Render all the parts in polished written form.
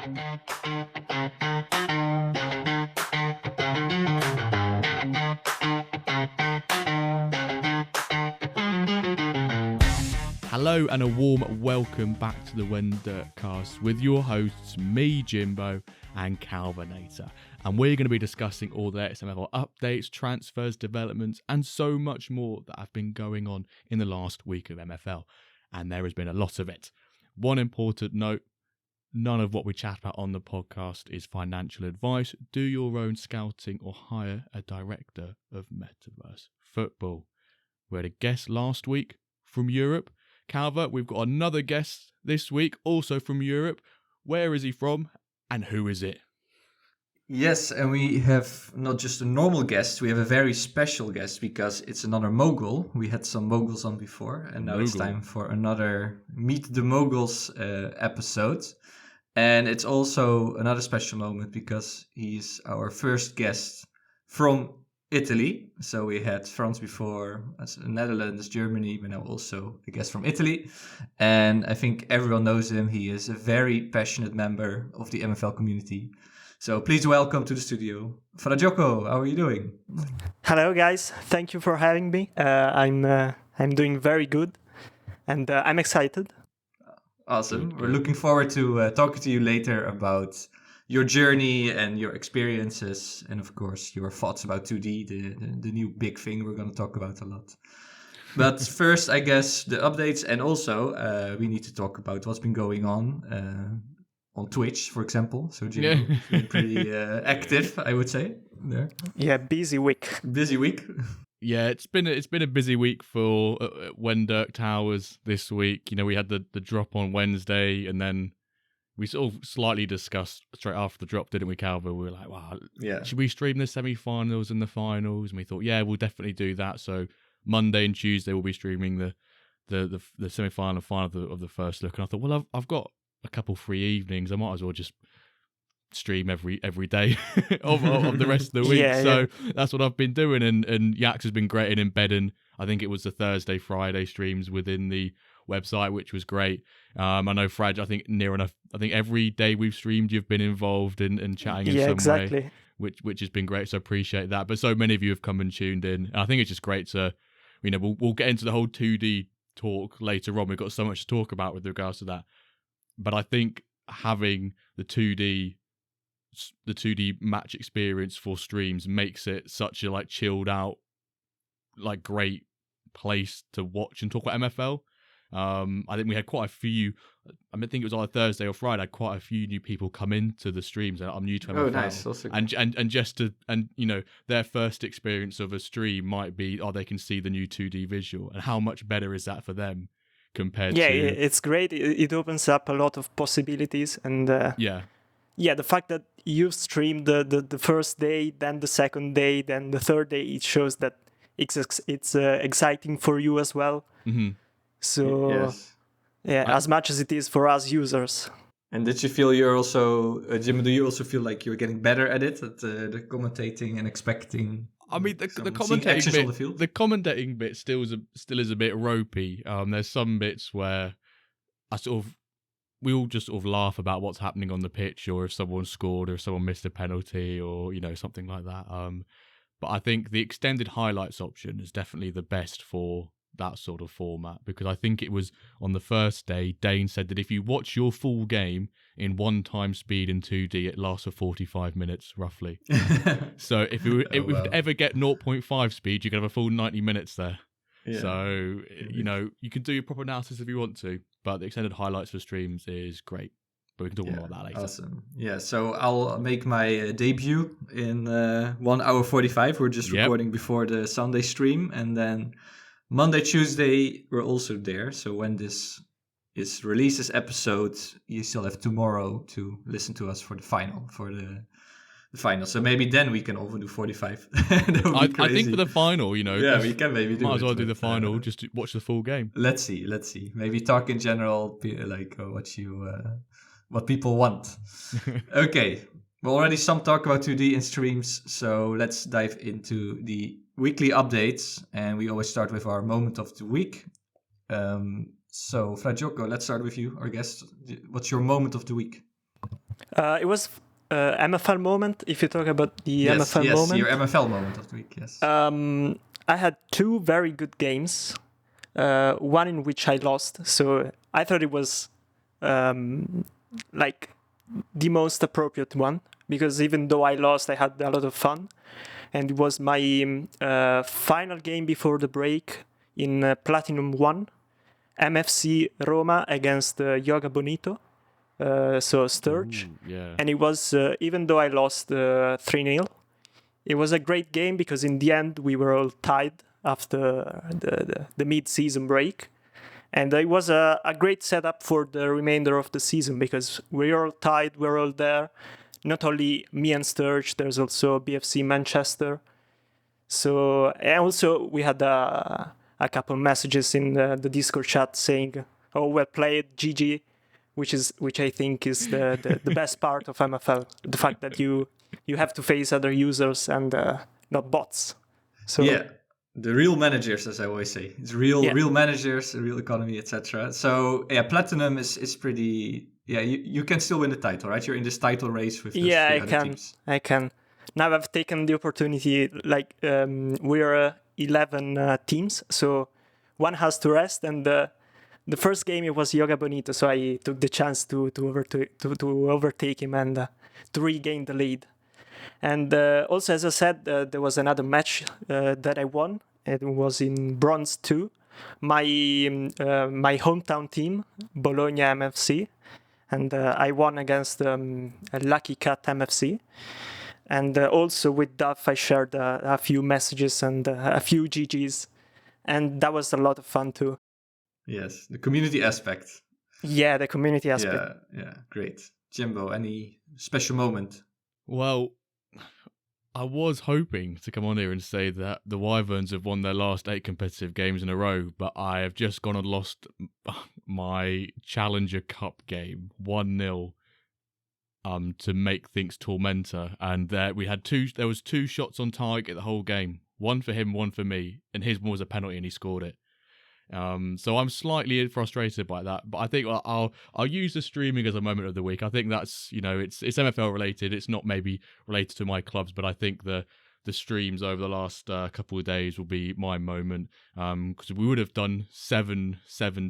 Hello and a warm welcome back to the Wendercast with your hosts, me, Jimbo, and Calvinator. And we're going to be discussing all the XML updates, transfers, developments, and so much more that have been going on in the last week of MFL. And there has been a lot of it. One important note, none of what we chat about on the podcast is financial advice. Do your own scouting or hire a director of Metaverse Football. We had a guest last week from Europe. Calva, we've got another guest this week, also from Europe. Where is he from and who is it? Yes, and we have not just a normal guest, we have a very special guest because it's another Mogul. We had some Moguls on before, and now it's time for another Meet the Moguls episode. And it's also another special moment because he's our first guest from Italy. So we had France before, as Netherlands, Germany, but now also a guest from Italy. And I think everyone knows him. He is a very passionate member of the MFL community. So please welcome to the studio, FraGioco. How are you doing? Hello, guys. Thank you for having me. I'm doing very good, and I'm excited. Awesome. Good. We're looking forward to talking to you later about your journey and your experiences, and of course your thoughts about 2D, the new big thing we're going to talk about a lot. But first, I guess the updates, and also we need to talk about what's been going on Twitch, for example. So Jimmy has been pretty active, I would say. There. Yeah, busy week. Busy week. Yeah, it's been a busy week for Wenderk Towers this week. You know, we had the drop on Wednesday, and then we sort of slightly discussed straight after the drop, didn't we, Calvin? We were like, wow, should we stream the semi-finals and the finals? And we thought, yeah, we'll definitely do that. So Monday and Tuesday we'll be streaming the semi-final and final of the first look. And I thought, well, I've got a couple free evenings. I might as well just stream every day of the rest of the week. So that's what I've been doing. And Yax has been great in embedding, I think it was the Thursday, Friday streams within the website, which was great. I know Frag, I think near enough, I think every day we've streamed, you've been involved in chatting in some way, which has been great. So appreciate that. But so many of you have come and tuned in. And I think it's just great to, you know, we'll get into the whole 2D talk later on. We've got so much to talk about with regards to that. But I think having the 2D match experience for streams makes it such a like chilled out, like great place to watch and talk about MFL. I think we had quite a few. I think it was either Thursday or Friday. I had quite a few new people come into the streams. I'm new to MFL. Oh, nice! Also and just to you know, their first experience of a stream might be, they can see the new 2D visual, and how much better is that for them compared to? Yeah, it's great. It opens up a lot of possibilities, and the fact that you streamed the first day, then the second day, then the third day, it shows that it's exciting for you as well. Mm-hmm. So, as much as it is for us users. And did you feel you're also, Jim, do you also feel like you're getting better at it, at the commentating and expecting? I mean, the commentating bit still is a bit ropey. There's some bits where we all just sort of laugh about what's happening on the pitch, or if someone scored, or if someone missed a penalty, or, you know, something like that. But I think the extended highlights option is definitely the best for that sort of format, because I think it was on the first day, Dane said that if you watch your full game in 1x speed in 2D, it lasts for 45 minutes roughly. So if we ever get 0.5 speed, you can have a full 90 minutes there. Yeah. So, you know, you can do your proper analysis if you want to, but the extended highlights for streams is great. But we can talk more about that later. Awesome. Yeah, so I'll make my debut in 1 hour 45. We're just recording before the Sunday stream, and then Monday, Tuesday, we're also there. So when this is released, this episode, you still have tomorrow to listen to us for the final, So maybe then we can over do 45. I think for the final, you know. Yeah, we can maybe do Might as well do the final, just to watch the full game. Let's see. Maybe talk in general, like what people want. Okay. Well, already some talk about 2D in streams, so let's dive into the weekly updates, and we always start with our moment of the week. So, FraGioco, let's start with you, our guest. What's your moment of the week? It was MFL moment. If you talk about the MFL moment, your MFL moment of the week. Yes. I had 2 very good games. One in which I lost, so I thought it was like the most appropriate one, because even though I lost, I had a lot of fun, and it was my final game before the break in Platinum 1, MFC Roma against Yoga Bonito, so Sturge. Ooh, yeah. And it was, even though I lost 3-0, it was a great game because in the end we were all tied after the mid-season break. And it was a great setup for the remainder of the season because we're all tied, we're all there. Not only me and Sturge, there's also BFC Manchester. So, and also we had a couple messages in the Discord chat saying, "Oh, well played, GG," which I think is the best part of MFL. The fact that you have to face other users and not bots. So yeah, the real managers, as I always say, it's real managers, the real economy, etc. So yeah, Platinum is pretty. Yeah, you can still win the title, right? You're in this title race with those three other teams. I can. Now I've taken the opportunity. Like we're 11 teams, so one has to rest. And the first game it was Yoga Bonito, so I took the chance to overtake him and to regain the lead. And also, as I said, there was another match that I won. It was in Bronze 2. My hometown team, Bologna MFC, and I won against Lucky Cat MFC. And also with Duff, I shared a few messages and a few GGs, and that was a lot of fun too. Yes, the community aspect. Yeah, the community aspect. Yeah, great. Jimbo, any special moment? Well, I was hoping to come on here and say that the Wyverns have won their last 8 competitive games in a row, but I have just gone and lost my Challenger Cup game 1-0 to make things Tormentor, and there was 2 shots on target the whole game, one for him, one for me, and his one was a penalty and he scored it. So I'm slightly frustrated by that, but I think I'll use the streaming as a moment of the week. I think that's, it's MFL related. It's not maybe related to my clubs, but I think the streams over the last couple of days will be my moment. Because we would have done seven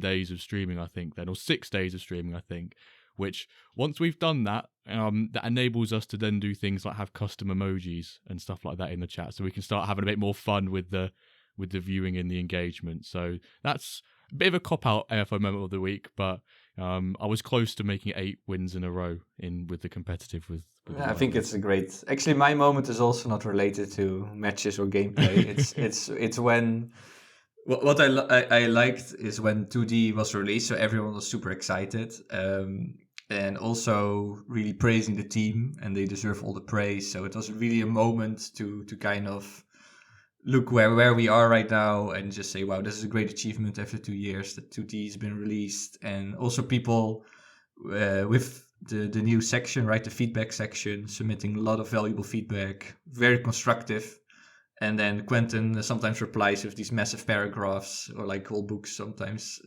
days of streaming, I think, then, or 6 days of streaming, I think. Which once we've done that, that enables us to then do things like have custom emojis and stuff like that in the chat, so we can start having a bit more fun with the viewing and the engagement. So that's a bit of a cop-out AFO moment of the week, but I was close to making 8 wins in a row with the competitive. I think it's a great. Actually, my moment is also not related to matches or gameplay. it's when what I liked is when 2D was released, so everyone was super excited, and also really praising the team, and they deserve all the praise. So it was really a moment to kind of look where we are right now and just say, wow, this is a great achievement after 2 years that 2D has been released. And also people with the new section, right, the feedback section, submitting a lot of valuable feedback, very constructive. And then Quentin sometimes replies with these massive paragraphs or like whole books sometimes.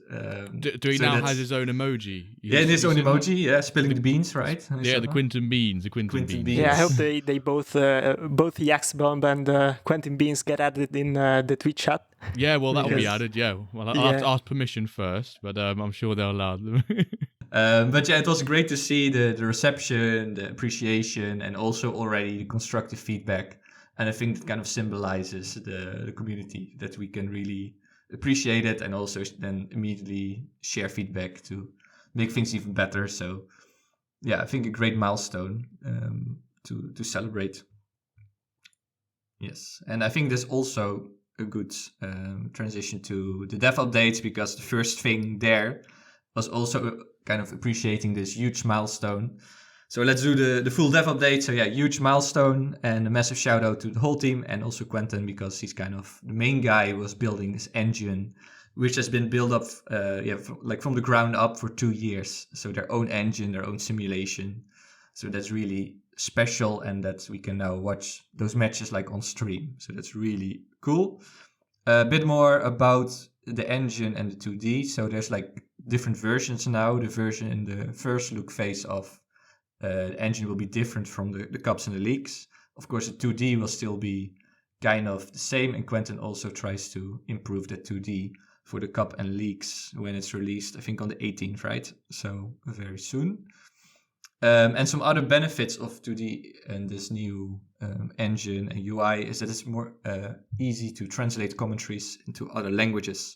Do he now has his own emoji? His own emoji, spilling the beans, right? Yeah, the Quentin Beans. Yeah, I hope they both Yaxbomb and Quentin Beans get added in the Twitch chat. Yeah, well, that'll be added, yeah. Well, I'll have to ask permission first, but I'm sure they'll allow them. But yeah, it was great to see the reception, the appreciation, and also already the constructive feedback. And I think that kind of symbolizes the community, that we can really appreciate it and also then immediately share feedback to make things even better. So yeah, I think a great milestone to celebrate. Yes, and I think there's also a good transition to the dev updates, because the first thing there was also kind of appreciating this huge milestone. So let's do the full dev update. So yeah, huge milestone, and a massive shout out to the whole team and also Quentin, because he's kind of the main guy who was building this engine, which has been built up from the ground up for 2 years. So their own engine, their own simulation. So that's really special, and that we can now watch those matches like on stream. So that's really cool. A bit more about the engine and the 2D. So there's like different versions now. The version in the first look phase of the engine will be different from the cups and the leagues. Of course, the 2D will still be kind of the same, and Quentin also tries to improve the 2D for the cup and leagues when it's released, I think on the 18th, right? So very soon. And some other benefits of 2D and this new engine and UI is that it's more easy to translate commentaries into other languages.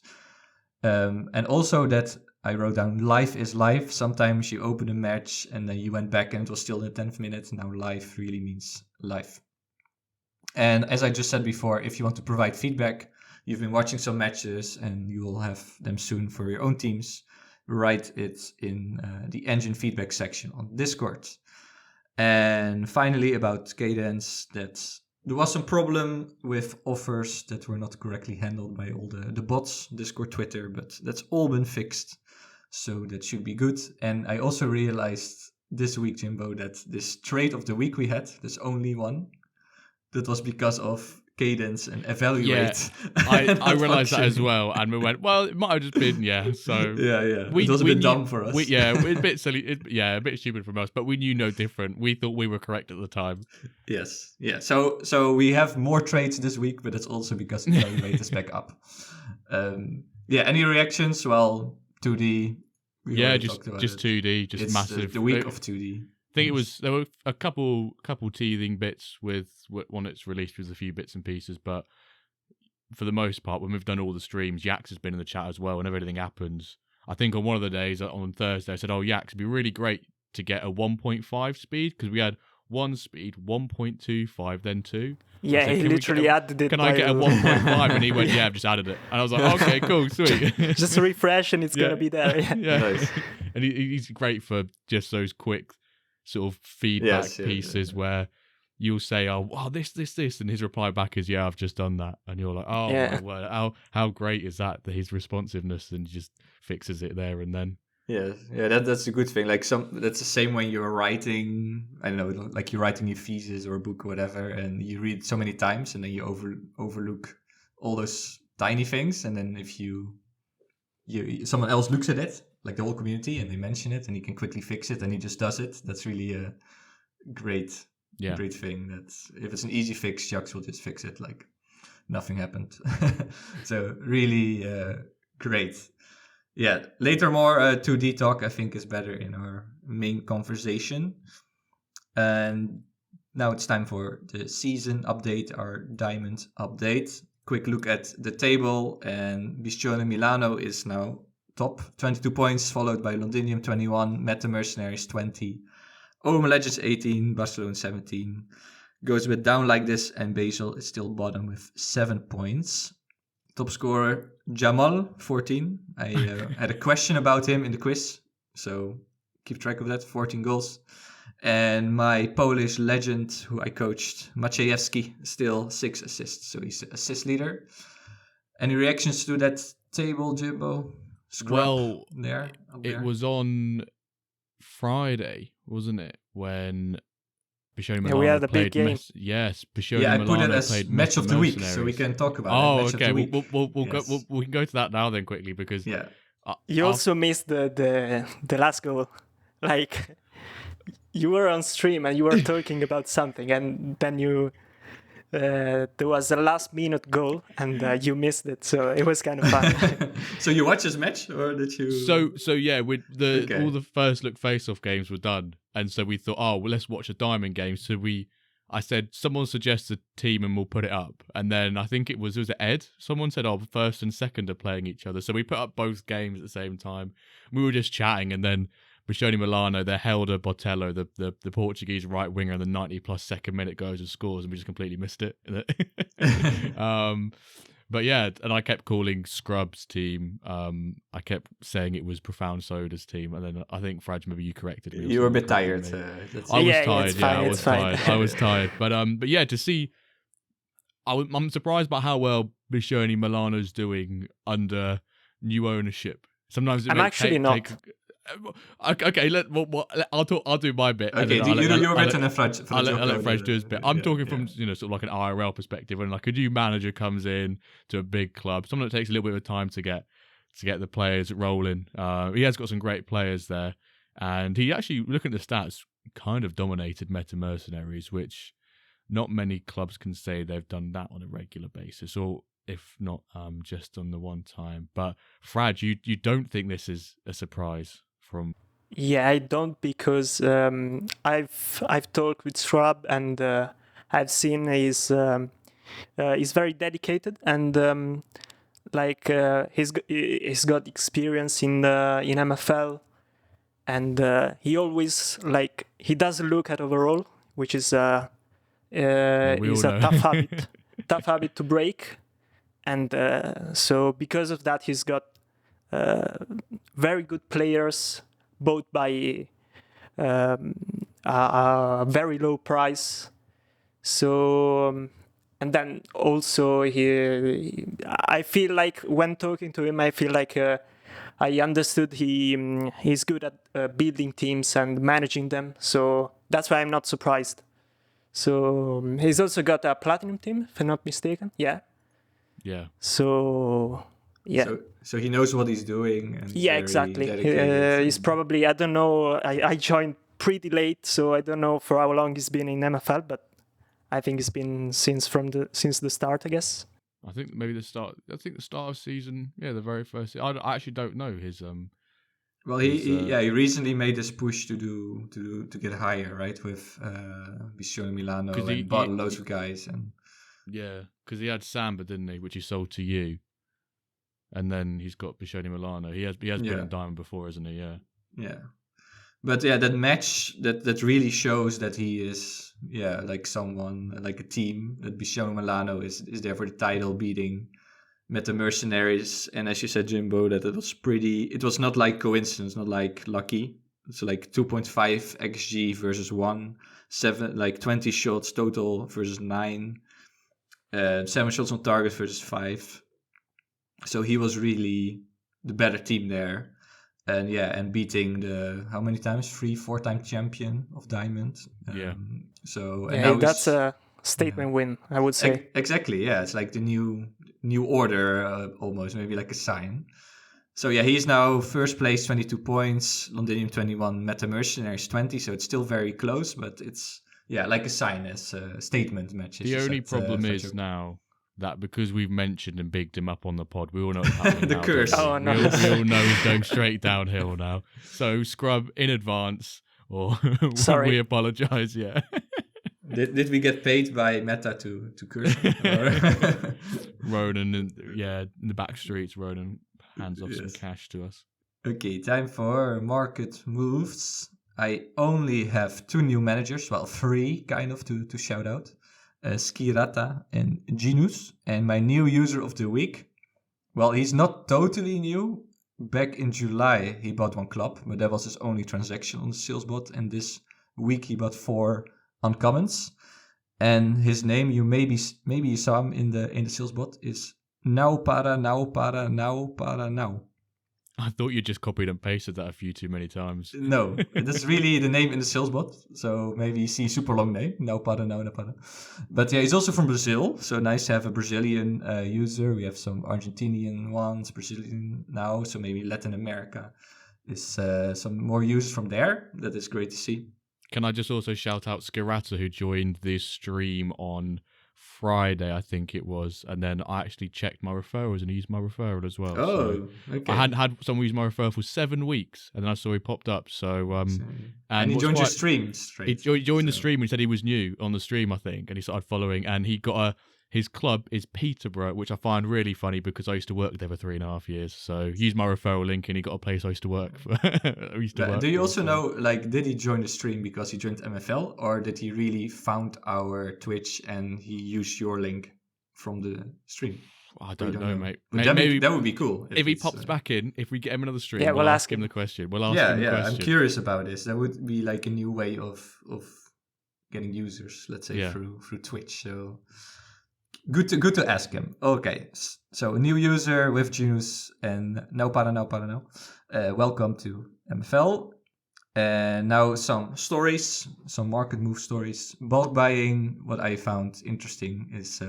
And also that I wrote down live is live. Sometimes you open a match and then you went back and it was still in the 10th minute. Now live really means live. And as I just said before, if you want to provide feedback, you've been watching some matches and you will have them soon for your own teams, write it in the engine feedback section on Discord. And finally, about Cadence, that there was some problem with offers that were not correctly handled by all the bots, Discord, Twitter, but that's all been fixed. So that should be good. And I also realized this week, Jimbo, that this trade of the week we had, there's only one, that was because of Cadence and evaluate. Yeah, I realized that as well, and we went, well, it might have just been, so yeah. It was a bit dumb for us. A bit silly, a bit stupid from us, but we knew no different. We thought we were correct at the time. Yes, yeah. So we have more trades this week, but it's also because evaluate is back up. Any reactions? Well, 2D. Just 2D, just it's massive. The week of 2D. I think there were a couple teething bits with when it's released with a few bits and pieces, but for the most part, when we've done all the streams, Yax has been in the chat as well. Whenever anything happens, I think on one of the days on Thursday, I said, "Oh, Yax, it'd be really great to get a 1.5 speed because we had 1 speed, 1.25, then 2." Yeah, said, he literally added it. Can I get a 1.5? And he went, "Yeah, I've just added it." And I was like, "Okay, cool, sweet." Just refresh and it's gonna be there. Yeah. Nice. And he's great for just those quick sort of feedback pieces where you'll say, "Oh, wow, this," and his reply back is, "Yeah, I've just done that," and you're like, "Oh, my word, how great is that his responsiveness and just fixes it there and then." Yeah, that's a good thing. Like that's the same when you're writing. I don't know, like you're writing your thesis or a book or whatever, and you read it so many times, and then you overlook all those tiny things, and then if you someone else looks at it, like the whole community, and they mention it, and he can quickly fix it, and he just does it. That's really a great thing. That if it's an easy fix, Jax will just fix it like nothing happened. So really great. Yeah, later more 2D talk I think is better in our main conversation. And now it's time for the season update, our diamond update. Quick look at the table, and Biscione Milano is now top, 22 points, followed by Londinium 21, Meta Mercenaries 20, Omen Legends 18, Barcelona 17. Goes a bit down like this, and Basel is still bottom with 7 points. Top scorer Jamal 14. I had a question about him in the quiz, so keep track of that. 14 goals. And my Polish legend, who I coached, Maciejewski, still 6 assists. So he's assist leader. Any reactions to that table, Jimbo? Well, it was on Friday, wasn't it? When Biscione Milano we had a big game. Biscione Milano put it as match of the week, so we can talk about it. Okay. We can go to that now then quickly because you also missed the last goal. Like you were on stream and you were talking about something, and then there was a last minute goal and you missed it, so it was kind of fun. So you watched this match, or did you? So yeah, with all the first look face-off games were done, and so we thought, well, let's watch a diamond game. So I said, someone suggests a team and we'll put it up, and then I think it was Ed. Someone said, first and second are playing each other, so we put up both games at the same time. We were just chatting, and then Biscione Milano, their Helder Botello, the Portuguese right winger, in the 90+ second minute goes and scores, and we just completely missed it. But yeah, and I kept calling Scrub's team. I kept saying it was Profound Soda's team, and then I think Fraj, maybe you corrected me. You were a bit tired. I was tired. I was tired. But yeah, to see, I'm surprised by how well Biscione Milano's doing under new ownership. Sometimes I'm actually not. Okay, I'll do my bit. Okay, you do your bit and I'll let Fraj do his bit. I'm talking from sort of like an IRL perspective, when like a new manager comes in to a big club, something that takes a little bit of time to get the players rolling. He has got some great players there, and he actually, looking at the stats, kind of dominated Meta Mercenaries, which not many clubs can say they've done that on a regular basis, or if not just on the one time. But Frag, you don't think this is a surprise from? Yeah, I don't, because I've talked with Shrub, and I've seen he's very dedicated, and he's got experience in MFL, and he always he doesn't look at overall, which is a tough habit to break, and so because of that he's got very good players, both by a very low price. So and then also I feel like when talking to him, I feel like I understood he's good at building teams and managing them. So that's why I'm not surprised. So he's also got a platinum team, if I'm not mistaken. Yeah. Yeah. So yeah. So he knows what he's doing. And yeah, exactly. He's probably, I don't know. I joined pretty late, so I don't know for how long he's been in MFL, but I think it's been since the start, I guess. I think maybe the start of season. Yeah, the very first. I actually don't know his. Well, he recently made this push to get higher, right? With Biscione Milano and bought loads of guys and. Yeah, because he had Samba, didn't he? Which he sold to you, and then he's got Biscione Milano. He has been in Diamond before, isn't he? Yeah. Yeah. But yeah, that match that really shows that he is like someone, like a team, that Biscione Milano is there for the title, beating Meta Mercenaries. And as you said, Jimbo, that it was not like coincidence, not like lucky. It's like 2.5 XG versus 1, 20 shots total versus 9, 7 shots on target versus 5. So he was really the better team there. And beating the, how many times? 3-4-time champion of Diamond. That's a statement win, I would say. Exactly, yeah. It's like the new order, almost, maybe like a sign. So yeah, he's now first place, 22 points, Londinium 21, Meta Mercenaries 20, so it's still very close, but it's, like a sign, as a statement match. The only problem is now that because we've mentioned and bigged him up on the pod, we all know what's happening the now, curse. Oh, no. We all know he's going straight downhill now. So Scrub, in advance, or Sorry. we apologise, yeah. Did we get paid by Meta to curse? Ronan, in the back streets, Ronan hands off some cash to us. Okay, time for market moves. I only have 2 new managers, well, 3 kind of to shout out. Skirata and Genus, and my new user of the week. Well, he's not totally new. Back in July, he bought 1 club, but that was his only transaction on the sales bot. And this week, he bought 4 uncommons. And his name, maybe you saw him in the sales bot, is Now Para Now. I thought you just copied and pasted that a few too many times. No, that's really the name in the sales bot. So maybe you see super long name. Now para. But yeah, he's also from Brazil. So nice to have a Brazilian user. We have some Argentinian ones, Brazilian now. So maybe Latin America is some more users from there. That is great to see. Can I just also shout out Skirata, who joined the stream on Friday, I think it was, and then I actually checked my referrals and he used my referral as well. Oh, so okay. I hadn't had someone use my referral for 7 weeks, and then I saw he popped up. So and he joined your stream straight. He joined the stream. And he said he was new on the stream, I think, and he started following. And he got his club is Peterborough, which I find really funny because I used to work there for 3.5 years. So he used my referral link, and he got a place I used to work for. Do you also know, like, did he join the stream because he joined MFL, or did he really found our Twitch and he used your link from the stream? I don't know, mate. Maybe that would be cool. If he pops back in, if we get him another stream, we'll ask him the question. We'll ask him the question. I'm curious about this. That would be like a new way of getting users, let's say, through Twitch. So good to ask him. Okay, so a new user with Genus and now para. Welcome to MFL. And now some stories, some market move stories. Bulk buying, what I found interesting is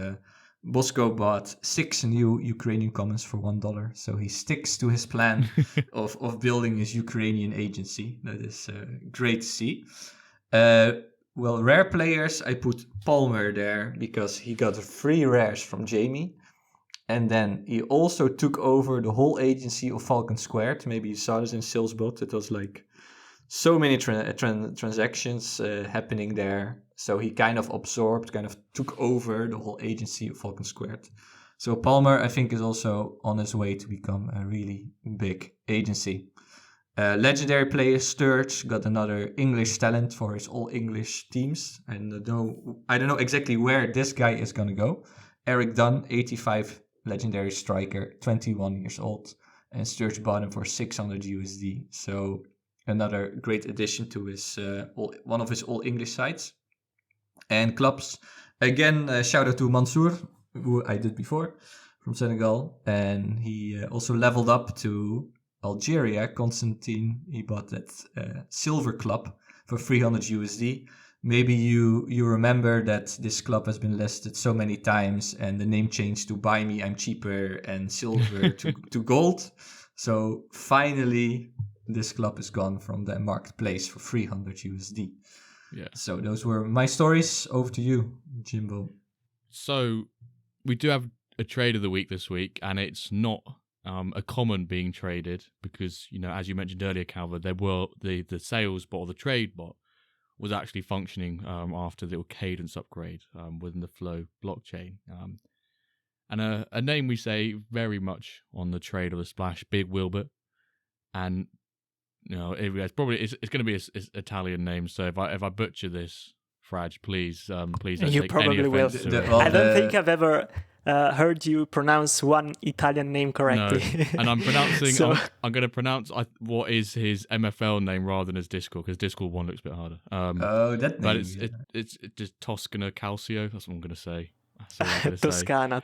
Bosco bought 6 new Ukrainian commons for $1. So he sticks to his plan of building his Ukrainian agency. That is great to see. Well, rare players, I put Palmer there because he got 3 rares from Jamie. And then he also took over the whole agency of Falcon Squared. Maybe you saw this in Salesbot. It was like so many transactions happening there. So he kind of took over the whole agency of Falcon Squared. So Palmer, I think, is also on his way to become a really big agency. Legendary player Sturge got another English talent for his all English teams. And I don't know exactly where this guy is going to go. Eric Dunn, 85 legendary striker, 21 years old. And Sturge bought him for 600 USD. So another great addition to his one of his all English sides. And clubs, again, shout out to Mansour, who I did before, from Senegal. And he also leveled up to Algeria. Constantine, he bought that silver club for 300 USD. Maybe you remember that this club has been listed so many times and the name changed to Buy Me, I'm Cheaper, and silver to gold. So finally, this club is gone from the marketplace for 300 USD. Yeah. So those were my stories. Over to you, Jimbo. So we do have a trade of the week this week, and it's not a common being traded because, as you mentioned earlier, Calvin, there were the sales bot or the trade bot was actually functioning after the cadence upgrade within the Flow blockchain. And a name we say very much on the trade or the splash, Big Wilbert. And it's going to be an Italian name. So if I butcher this, Frag, please don't you take probably any will. offense to it. I don't think I've ever heard you pronounce one Italian name correctly. No. And I'm pronouncing. So... I'm going to pronounce what is his MFL name rather than his Discord, because Discord one looks a bit harder. That name. But it's just Toscana Calcio. That's what I'm going to say. Toscana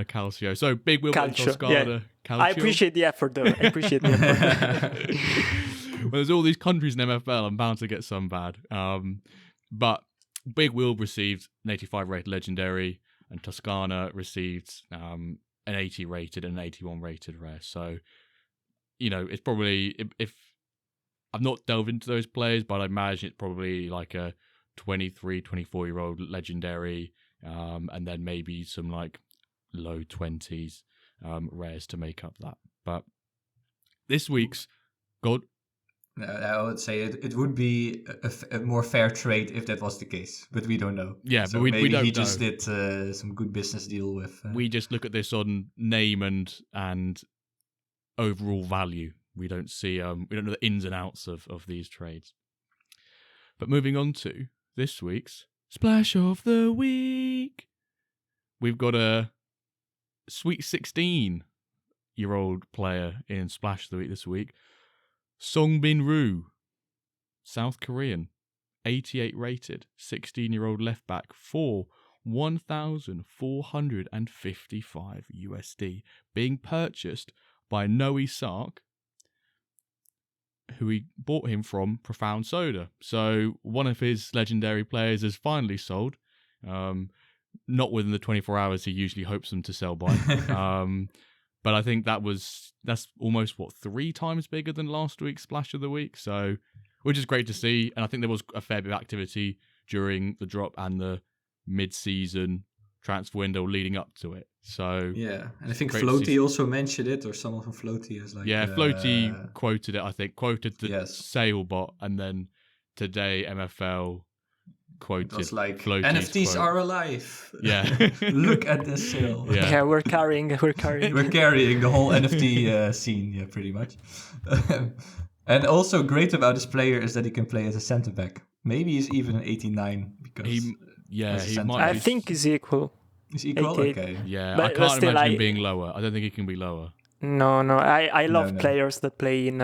Calcio. So Big Wilbert Toscana Calcio. I appreciate the effort, though. Well, there's all these countries in MFL. I'm bound to get some bad. But Big Will received an 85 rated legendary, and Toscana received an 80 rated and an 81 rated rare. So, it's probably, if I've not delved into those players, but I imagine it's probably like a 23, 24-year-old legendary, and then maybe some like low 20s rares to make up that. But this week's God. I would say it would be a more fair trade if that was the case, but we don't know. Yeah, so but we don't know. He just did some good business deal with. We just look at this on name and overall value. We don't see we don't know the ins and outs of these trades. But moving on to this week's Splash of the Week, we've got a sweet 16-year-old player in Splash of the Week this week. Songbin Roo, South Korean, 88 rated, 16-year-old left back for 1,455 USD, being purchased by Noe Sark, who he bought him from Profound Soda. So one of his legendary players has finally sold, not within the 24 hours he usually hopes them to sell by. But I think that's almost 3 times bigger than last week's Splash of the Week. So, which is great to see. And I think there was a fair bit of activity during the drop and the mid-season transfer window leading up to it. So yeah, and I think Floaty also mentioned it, or someone from Floaty is like. Yeah, Floaty quoted it. I think quoted the sale bot, and then today MFL quoted. It was like Floaty's NFTs quote. Are alive. Yeah, look at this sale. Yeah, we're carrying. We're carrying the whole NFT scene. Yeah, pretty much. And also great about this player is that he can play as a centre back. Maybe he's even an 89 because he might. I think he's equal. He's equal. Okay. Yeah, but I can't still, imagine him being lower. I don't think he can be lower. No. I love players that play in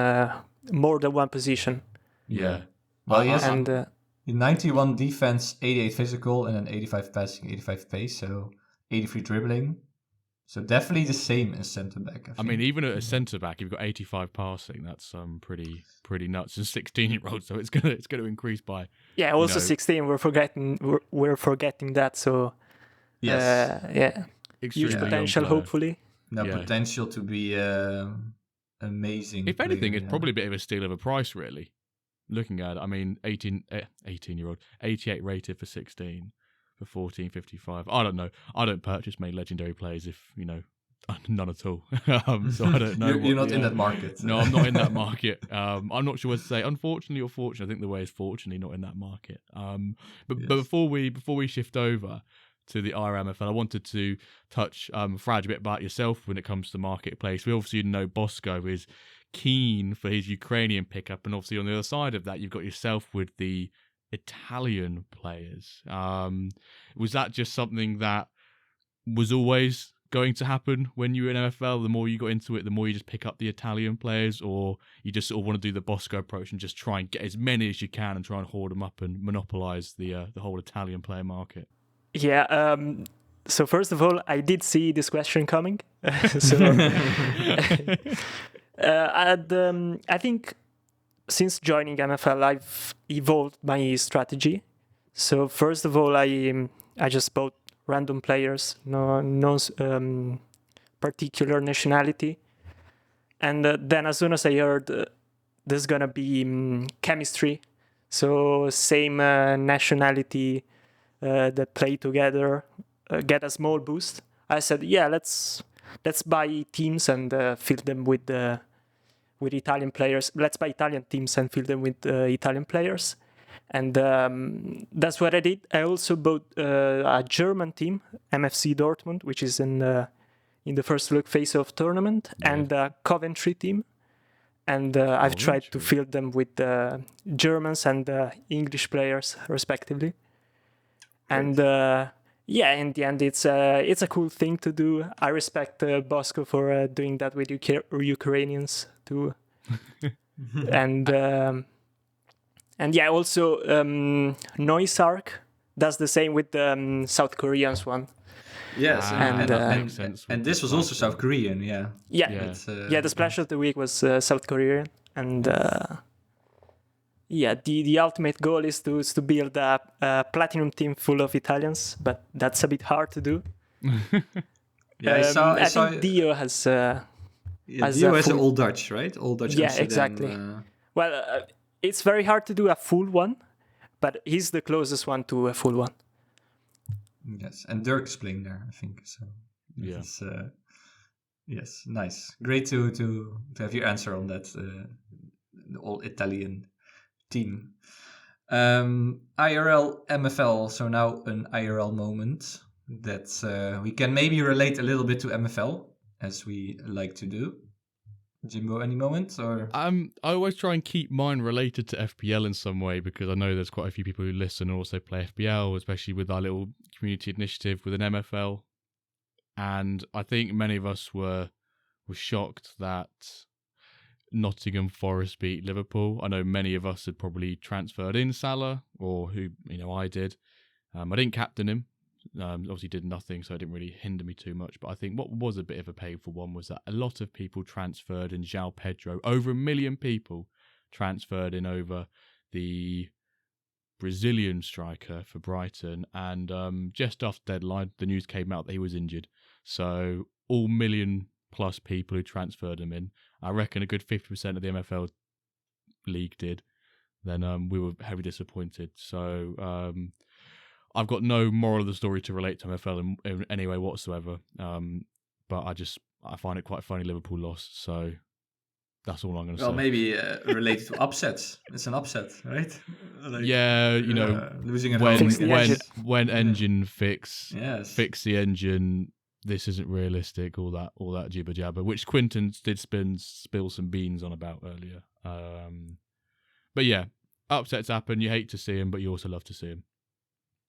more than one position. Yeah. Well, yes. And 91 defense, 88 physical, and then 85 passing, 85 pace, so 83 dribbling. So definitely the same as centre back. I mean, even at a centre back, you've got 85 passing. That's pretty nuts. And 16-year-old, so it's gonna increase by. Yeah, also 16. We're forgetting that. So yes, huge potential. Hopefully, potential to be amazing. If anything, it's probably a bit of a steal of a price, really. looking at it, I mean, 18-year-old, 88 rated for 16, for 14.55. I don't know. I don't purchase many legendary players if, none at all. So I don't know. You're not in that market. No, I'm not in that market. I'm not sure what to say. Unfortunately or fortunately, I think the way is fortunately not in that market. But before we shift over to the IRMFL, I wanted to touch, Fraj, a bit about yourself when it comes to marketplace. We obviously know Bosco is keen for his Ukrainian pickup, and obviously on the other side of that, you've got yourself with the Italian players. Was that just something that was always going to happen when you were in MFL? The more you got into it, the more you just pick up the Italian players, or you just sort of want to do the Bosco approach and just try and get as many as you can and try and hoard them up and monopolize the whole Italian player market? Yeah. So first of all, I did see this question coming. I think since joining MFL, I've evolved my strategy. So first of all, I just bought random players, no particular nationality. And then as soon as I heard there's going to be chemistry, so same nationality that play together, get a small boost, I said, yeah, let's buy teams and fill them with Italian players. Let's buy Italian teams and fill them with Italian players. And that's what I did. I also bought a German team, MFC Dortmund, which is in the first look phase of tournament, and a Coventry team. And I've tried to fill them with Germans and English players, respectively. Great. And in the end, it's a cool thing to do. I respect Bosco for doing that with Ukrainians too. And yeah, also Noisark does the same with the South Koreans one. Yes, and this was also South Korean, yeah. Yeah, the splash of the week was South Korean, and the ultimate goal is to build a platinum team full of Italians, but that's a bit hard to do. I think Dio has. Dio has an all Dutch, right? All Dutch. Yeah, Amsterdam, exactly. Well, it's very hard to do a full one, but he's the closest one to a full one. Yes, and Dirk's playing there, I think. So yeah. Yes, nice. Great to have your answer on that. The all Italian team. IRL MFL. So now an IRL moment that we can maybe relate a little bit to MFL, as we like to do. Jimbo, any moment? Or I always try and keep mine related to FPL in some way, because I know there's quite a few people who listen and also play FPL, especially with our little community initiative with an MFL. And I think many of us were shocked that Nottingham Forest beat Liverpool. I know many of us had probably transferred in Salah, or who I did. I didn't captain him. Obviously did nothing, so it didn't really hinder me too much. But I think what was a bit of a painful one was that a lot of people transferred in João Pedro. Over 1 million people transferred in over the Brazilian striker for Brighton. And just after deadline, the news came out that he was injured. So all 1 million plus people who transferred him in, I reckon a good 50% of the MFL league did. Then we were heavily disappointed. So I've got no moral of the story to relate to MFL in any way whatsoever. But I find it quite funny Liverpool lost. So that's all I'm going to say. Well, maybe related to upsets. It's an upset, right? Losing at home when engine fix the engine. This isn't realistic. All that jibber jabber, which Quinton did spill some beans on about earlier. But yeah, upsets happen. You hate to see them, but you also love to see them.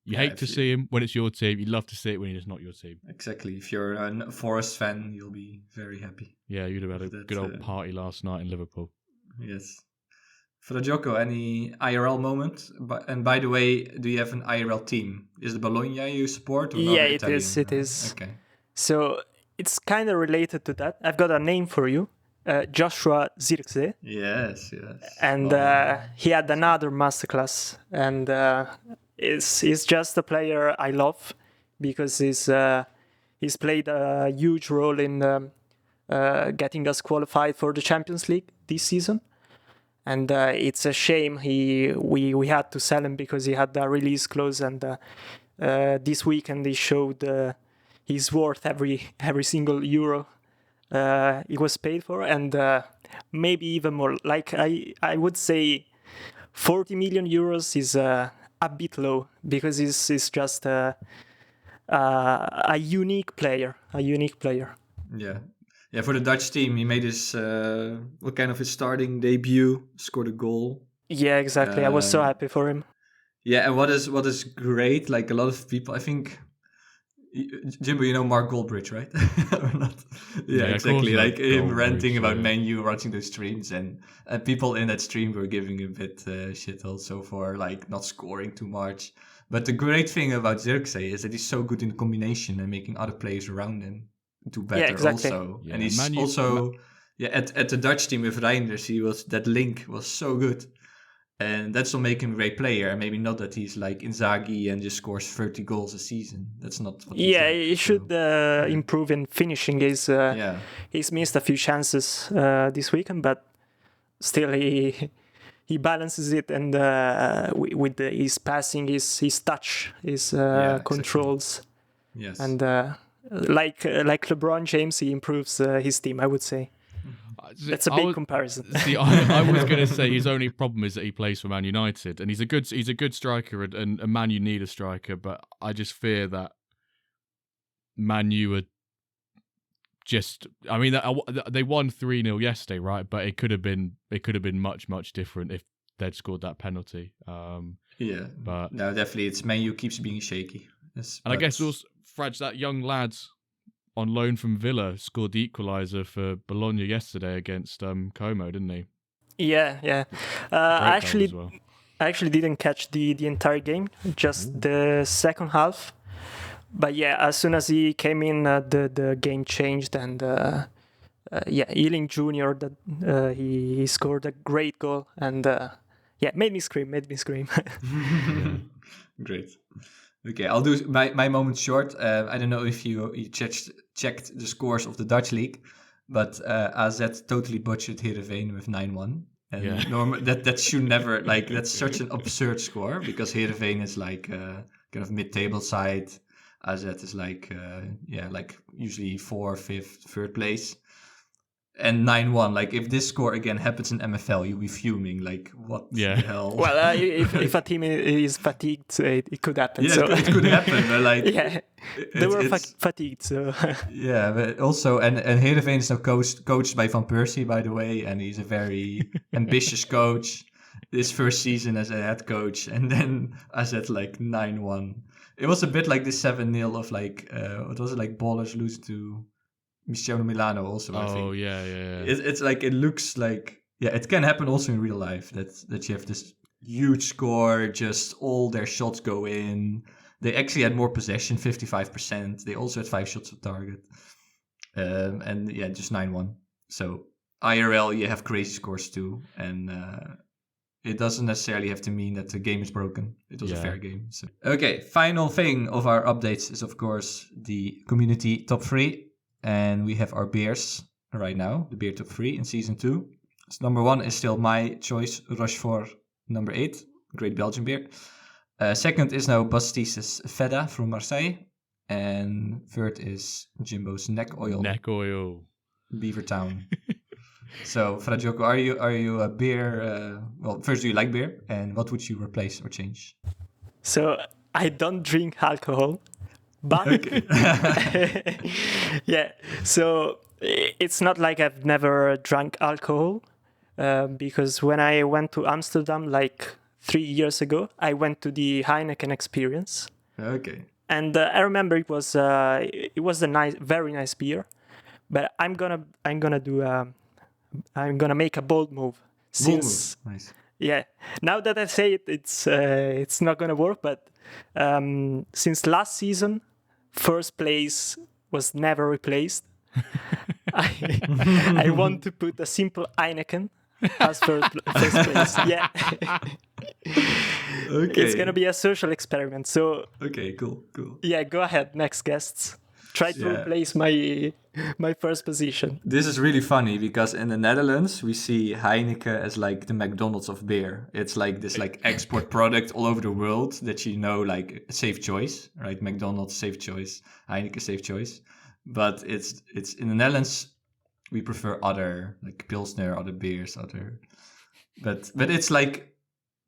You hate to see him when it's your team. You love to see it when it's not your team. Exactly. If you're a Forest fan, you'll be very happy. Yeah, you'd have had a good old party last night in Liverpool. Yes. FraGioco, any IRL moment? And by the way, do you have an IRL team? Is it Bologna you support? Or yeah, it is. Okay. So it's kind of related to that. I've got a name for you. Joshua Zirkzee. Yes. And he had another masterclass. And he's just a player I love, because he's played a huge role in getting us qualified for the Champions League this season. and it's a shame we had to sell him because he had a release clause, and this weekend he showed he's worth every single euro he was paid for, and maybe even more. Like I would say 40 million euros is a bit low, because he's just a unique player. Yeah, for the Dutch team, he made his his starting debut, scored a goal. Yeah, exactly. I was so happy for him. Yeah, and what is great, like a lot of people, I think, Jimbo, you know Mark Goldbridge, right? Or not? Yeah, exactly. Like him ranting about Man U, watching those streams, and people in that stream were giving a bit shit also for like not scoring too much. But the great thing about Zirkzee is that he's so good in combination and making other players around him do better also. Yeah, and he's also at the Dutch team with Reinders, that link was so good. And that's will make him a great player. Maybe not that he's like Inzaghi and just scores 30 goals a season. That's not what he's like, he should improve in finishing. He's missed a few chances this weekend, but still he balances it, and with his passing, his touch, his controls. Yes. And like LeBron James, he improves his team, I would say. That's a big comparison. See, I was going to say his only problem is that he plays for Man United, and he's a good striker, and Man U need a striker. But I just fear that Man U are just. I mean, they won 3-0 yesterday, right? But it could have been much different if they'd scored that penalty. But no, definitely, it's Man U keeps being shaky. I guess also Frag, that young lad on loan from Villa scored the equaliser for Bologna yesterday against Como, didn't he? Yeah. I actually didn't catch the entire game, just the second half. But yeah, as soon as he came in, the game changed, and Ealing Jr. He scored a great goal, and made me scream. Great. Okay, I'll do my moment short. I don't know if you checked the scores of the Dutch league, but AZ totally butchered Heerenveen with 9-1. And that should never, like, that's such an absurd score, because Heerenveen is like kind of mid-table side. AZ is like usually 4th, 5th, 3rd place. And 9-1, like if this score again happens in MFL, you'll be fuming. Like, what the hell? Well, if a team is fatigued, it could happen. Yeah, it could happen. But like, they were fatigued. So yeah, but also, and Heerenveen is now coached by Van Persie, by the way, and he's a very ambitious coach. This first season as a head coach, and then AZ like 9-1. It was a bit like the 7-0 of like what was it, like Ballers lose to Cristiano Milano also, I think. Oh, yeah. It's like, it looks like, it can happen also in real life, that you have this huge score, just all their shots go in. They actually had more possession, 55%. They also had 5 shots on target. Just 9-1. So IRL, you have crazy scores too. And it doesn't necessarily have to mean that the game is broken. It was a fair game. So. Okay, final thing of our updates is, of course, the community top 3. And we have our beers right now, the beer top 3 in season 2. So number 1 is still my choice, Rochefort number 8, great Belgian beer. Second is now Bastise's Feta from Marseille. And third is Jimbo's Neck Oil. Beavertown. So, FraGioco, are you a beer? Well, first, do you like beer? And what would you replace or change? So, I don't drink alcohol. But so it's not like I've never drank alcohol, because when I went to Amsterdam like 3 years ago, I went to the Heineken experience. Okay. And I remember it was a very nice beer, but I'm gonna make a bold move. Nice. Yeah. Now that I say it, it's not gonna work. But since last season, first place was never replaced. I want to put a simple Heineken as first place. Yeah. Okay. It's gonna be a social experiment. So. Okay. Cool. Yeah. Go ahead. Next guests. try to replace my first position. This is really funny because in the Netherlands we see Heineken as like the McDonald's of beer. It's like this like export product all over the world that like safe choice, right? McDonald's safe choice, Heineken safe choice. But it's in the Netherlands we prefer other like Pilsner, other beers, but it's like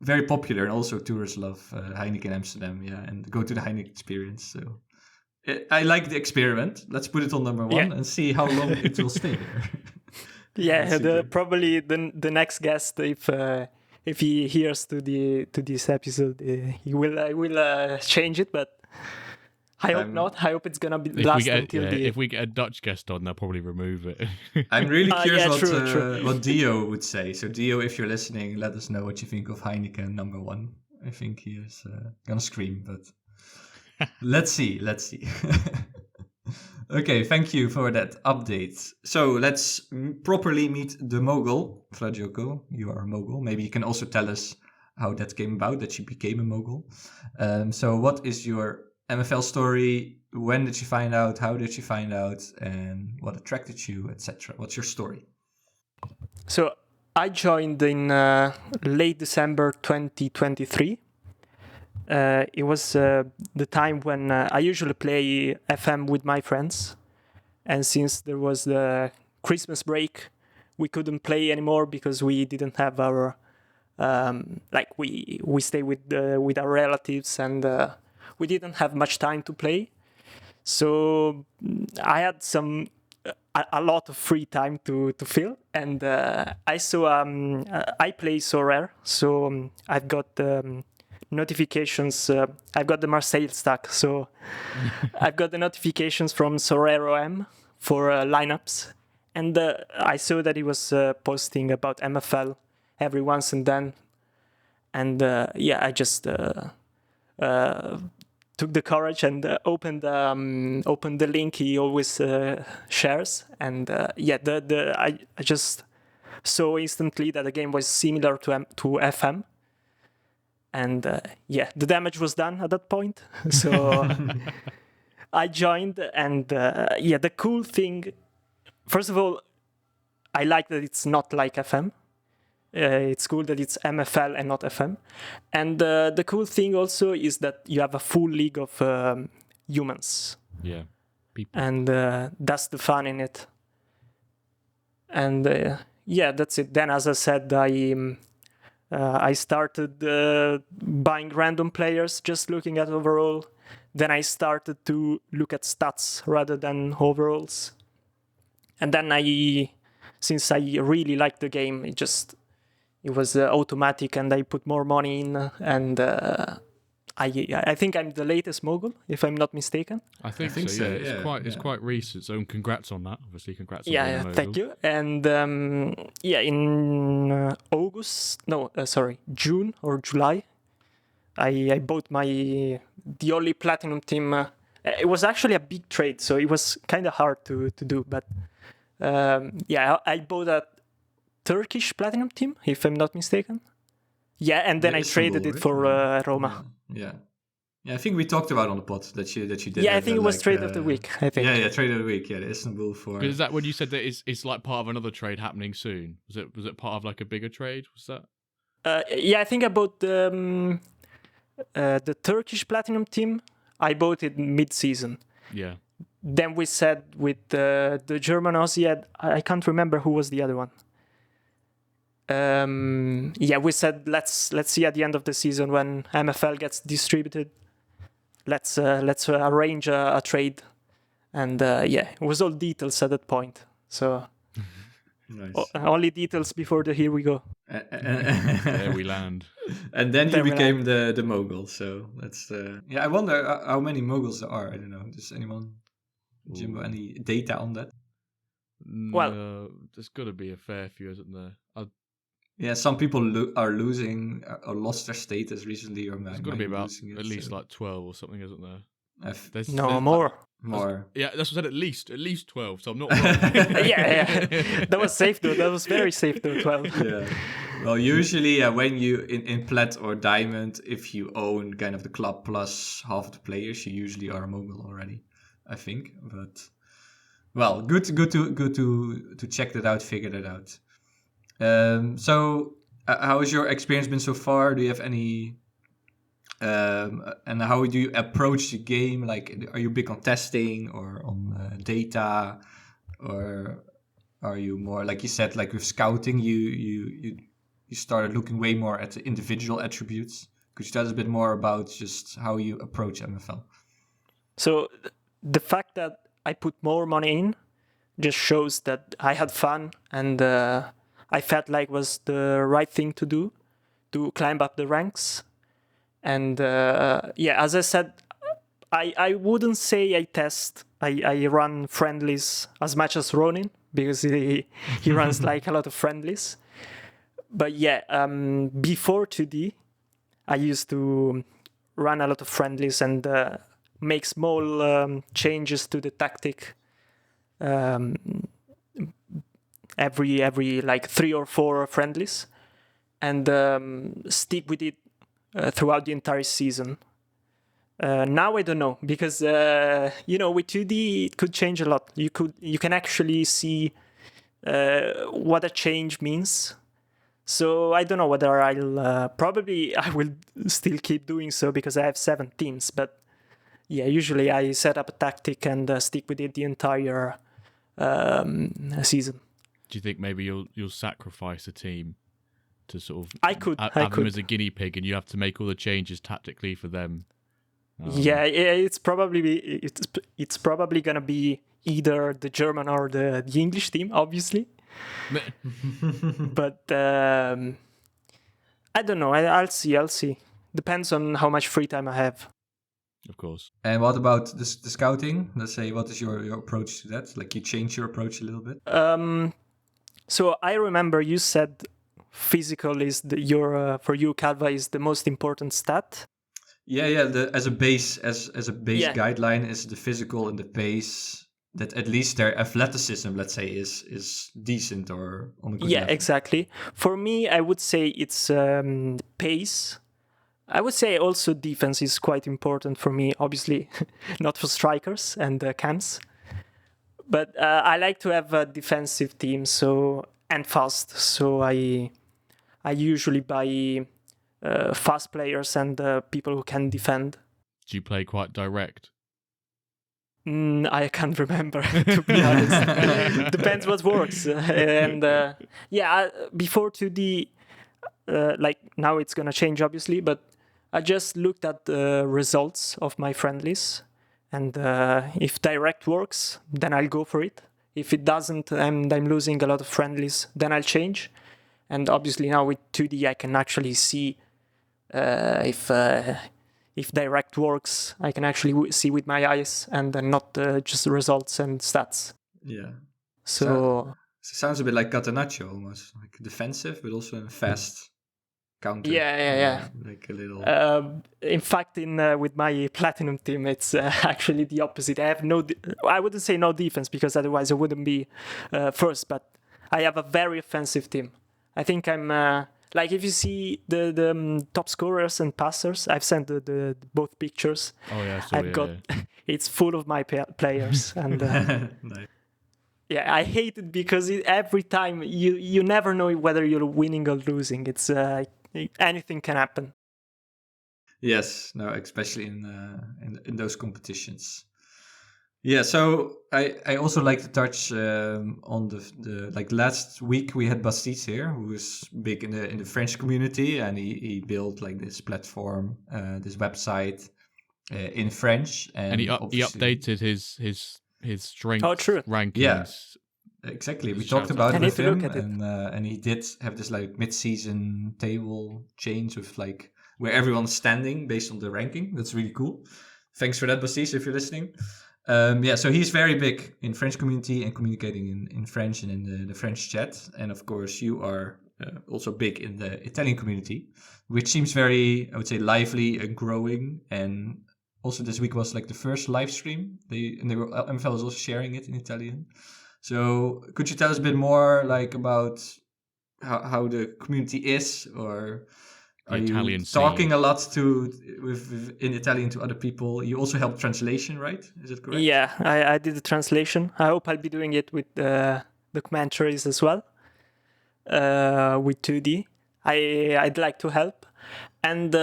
very popular, and also tourists love Heineken Amsterdam, and go to the Heineken experience. So I like the experiment. Let's put it on number 1 and see how long it will stay there. Probably the next guest, if he hears to this episode, I will change it, but I hope not. I hope it's gonna be last until the. If we get a Dutch guest on, they'll probably remove it. I'm really curious what Dio would say. So Dio, if you're listening, let us know what you think of Heineken number 1. I think he is gonna scream, but let's see. Okay, thank you for that update. So let's properly meet the Mogul. FraGioco, you are a Mogul. Maybe you can also tell us how that came about, that you became a Mogul. So what is your MFL story? When did you find out? How did you find out? And what attracted you, etc.? What's your story? So I joined in late December 2023. It was the time when I usually play FM with my friends. And since there was the Christmas break, we couldn't play anymore because we didn't have our... we stay with our relatives, and we didn't have much time to play. So I had a lot of free time to fill, and I saw I play so rare, so I've got notifications. I've got the Marseille stack, so I've got the notifications from Sorare M for lineups, and I saw that he was posting about MFL every once and then, and I just took the courage and opened the link he always shares, and I just saw instantly that the game was similar to FM, and the damage was done at that point. So I joined, and the cool thing, first of all, I like that it's not like FM. It's cool that it's MFL and not FM. And the cool thing also is that you have a full league of humans. Yeah. People. And that's the fun in it. And that's it. Then, as I said, I started buying random players, just looking at overall. Then I started to look at stats rather than overalls. And then since I really liked the game, it was automatic, and I put more money in, and I think I'm the latest Mogul, if I'm not mistaken. I think so. Yeah. It's quite recent. So congrats on that. Obviously, congrats on being a Mogul. Thank you. And in June or July, I bought the only platinum team. It was actually a big trade, so it was kind of hard to do. But I bought a Turkish platinum team, if I'm not mistaken. Yeah, and then I traded it for Roma. Yeah, I think we talked about on the pod that you did. Yeah, I think it was trade of the week. I think. Yeah, trade of the week. Yeah, the Istanbul for. Is that when you said that it's like part of another trade happening soon? Was it part of like a bigger trade? Was that? I think I bought the Turkish platinum team. I bought it mid-season. Yeah. Then we said with the German Aussie, I can't remember who was the other one. We said let's see at the end of the season when MFL gets distributed. Let's arrange a trade, and it was all details at that point. So nice. Only details before the here we go. There we land. And then you became the Mogul. So that's I wonder how many Moguls there are. I don't know. Does anyone, Jimbo, any data on that? Well, there's got to be a fair few, isn't there? Yeah, some people are losing or lost their status recently, or there's got to be about at least like 12 or something, isn't there? There's more. More. Yeah, that's what I said. At least 12. So I'm not. yeah. That was safe though. That was very safe though. 12. Yeah. Well, usually when you in Plat or Diamond, if you own kind of the club plus half of the players, you usually are a Mogul already. I think. But well, good to check that out, figure that out. So how has your experience been so far? Do you have any? And how do you approach the game? Like, are you big on testing or on data, or are you more, like you said, like with scouting, you started looking way more at the individual attributes? Could you tell us a bit more about just how you approach MFL? So the fact that I put more money in just shows that I had fun, and I felt like was the right thing to do to climb up the ranks. And as I said, I wouldn't say I test. I run friendlies as much as Ronin, because he runs like a lot of friendlies. But before 2D, I used to run a lot of friendlies and make small changes to the tactic every like 3 or 4 friendlies, and stick with it throughout the entire season. Now I don't know, because with 2D it could change a lot. You can actually see what a change means. So I don't know whether I will still keep doing so, because I have 7 teams. But usually I set up a tactic and stick with it the entire season. Do you think maybe you'll sacrifice a team to sort of have them as a guinea pig, and you have to make all the changes tactically for them? It's probably gonna be either the German or the English team, obviously. But I don't know. I'll see. Depends on how much free time I have. Of course. And what about the scouting? Let's say, what is your approach to that? Like, you change your approach a little bit? So I remember you said physical is for you, Calva, is the most important stat. As a base guideline is the physical and the pace, that at least their athleticism, let's say, is decent or on a good level. Exactly. For me, I would say it's pace. I would say also defense is quite important for me, obviously not for strikers and cams. But I like to have a defensive team, and fast. So I usually buy fast players and people who can defend. Do you play quite direct? I can't remember, to be honest. Depends what works. And before 2D, like now it's gonna change, obviously, but I just looked at the results of my friendlies, and if direct works, then I'll go for it. If it doesn't, and I'm losing a lot of friendlies, then I'll change. And obviously now with 2D, I can actually see if direct works. I can actually see with my eyes, and not just the results and stats. Yeah. So sounds a bit like Catenaccio, almost like defensive, but also fast counter. Yeah. Like a little. In fact, with my platinum team, it's actually the opposite. I have I wouldn't say no defense, because otherwise I wouldn't be first. But I have a very offensive team. I think I'm like, if you see the top scorers and passers, I've sent the both pictures. Oh yeah, it's full of my players, and nice. I hate it because every time you never know whether you're winning or losing. It's anything can happen. Yes, no, especially in those competitions. Yeah, so I also like to touch on the like last week we had Bastide here, who is big in the French community, and he built like this platform, this website in French, and he updated his strength rankings. Yeah, exactly. We talked about it with him, and he did have this like mid-season table change with like where everyone's standing based on the ranking. That's really cool. Thanks for that, Bastide, if you're listening. So he's very big in French community and communicating in French and in the French chat. And of course, you are also big in the Italian community, which seems very, I would say, lively and growing. And also this week was like the first live stream. MFL was also sharing it in Italian. So could you tell us a bit more like about how the community is, or are Italian you talking scene. a lot in Italian to other people? You also help translation, right? Is it correct? Yeah, I did the translation. I hope I'll be doing it with documentaries as well, with 2D. I'd like to help. And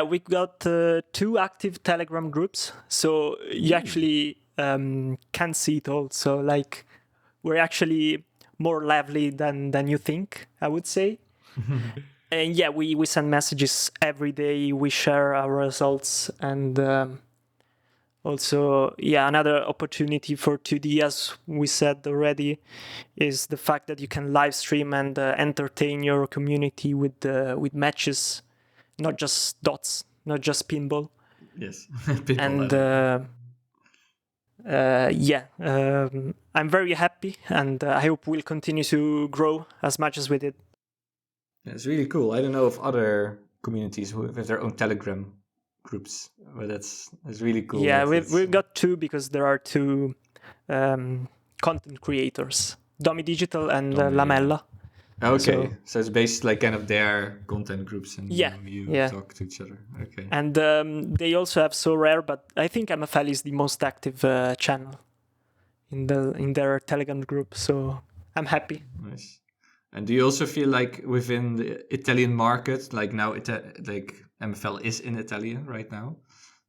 we got 2 active Telegram groups, so you actually can see it all. So like, we're actually more lively than you think, I would say. And yeah, we send messages every day. We share our results, and also, another opportunity for 2D, as we said already, is the fact that you can live stream and entertain your community with matches, not just dots, not just pinball. Yes, pinball. And I'm very happy, and I hope we'll continue to grow as much as we did. Yeah, it's really cool. I don't know of other communities with their own Telegram groups, but that's really cool. Yeah, we've got 2 because there are 2 content creators, Domi Digital and Lamella. Okay, so it's based like kind of their content groups, and you talk to each other. Okay, and they also have So Rare, but I think MFL is the most active channel in their Telegram group, so I'm happy. Nice. And do you also feel like within the Italian market, like now, like MFL is in Italian right now,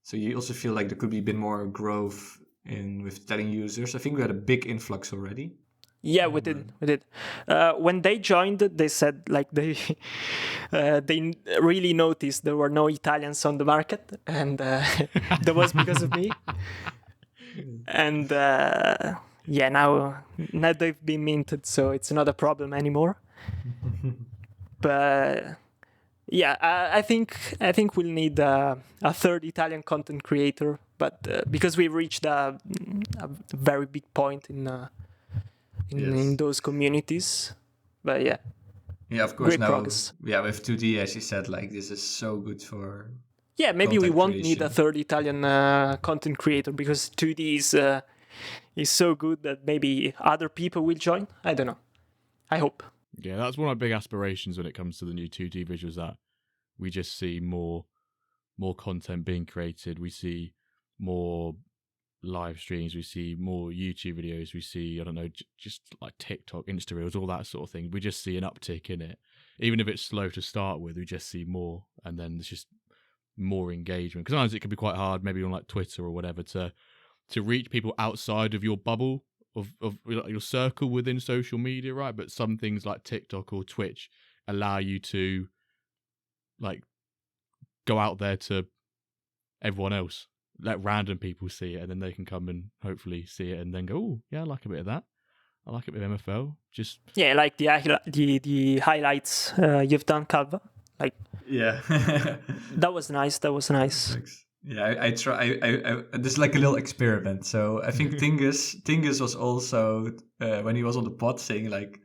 so you also feel like there could be a bit more growth with Italian users? I think we had a big influx already. Yeah, we did. When they joined, they said like they really noticed there were no Italians on the market, and that was because of me. And now they've been minted, so it's not a problem anymore. But yeah, I think we'll need a 3rd Italian content creator, but because we reached a very big point in those communities. But yeah, of course. Great progress. With 2D, as you said, like this is so good for maybe we won't need a 3rd Italian content creator, because 2D is so good that maybe other people will join. I don't know. I hope. Yeah, that's one of my big aspirations when it comes to the new 2D visuals, that we just see more content being created. We see more live streams, we see more YouTube videos, we see, I don't know, just like TikTok, Insta Reels, all that sort of thing. We just see an uptick in it. Even if it's slow to start with, we just see more, and then there's just more engagement. Because sometimes it can be quite hard, maybe on like Twitter or whatever, to reach people outside of your bubble, of your circle within social media, right? But some things like TikTok or Twitch allow you to like go out there to everyone else. Let random people see it, and then they can come and hopefully see it and then go, oh, yeah, I like a bit of that. I like a bit of MFL. Just like the highlights you've done, Calva. Like, that was nice. Thanks. Yeah, I try. I this is like a little experiment. So I think Tingus was also when he was on the pod saying like,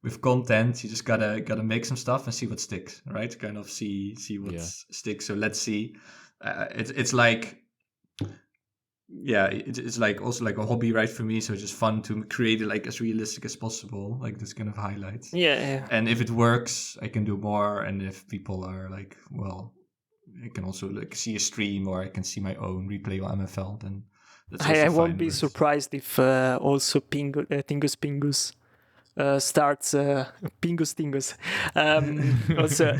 with content, you just gotta make some stuff and see what sticks, right? Kind of see what sticks. So let's see. It's like. Yeah, it's like also like a hobby, right, for me. So it's just fun to create it like as realistic as possible, like this kind of highlights. Yeah. And if it works, I can do more. And if people are like, well, I can also like see a stream, or I can see my own replay on MFL. Then that's also I won't be surprised if also Tingus Pingus starts Pingus. Also,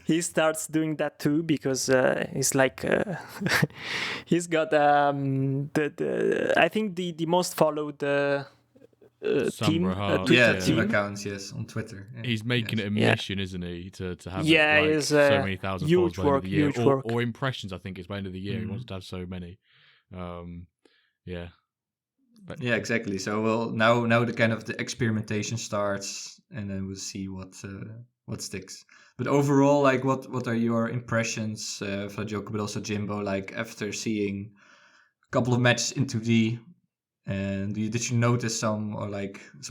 he starts doing that too, because he's like he's got the I think the most followed team accounts on Twitter. Yeah. He's making it a mission, isn't he, to have so many thousand followers by the end of the year, work. Or impressions. I think it's by the end of the year. He wants to have so many. But yeah, exactly. So now the kind of the experimentation starts, and then we'll see what sticks. But overall, like what are your impressions, FraGioco, but also Jimbo, like after seeing a couple of matches in 2D? And did you notice some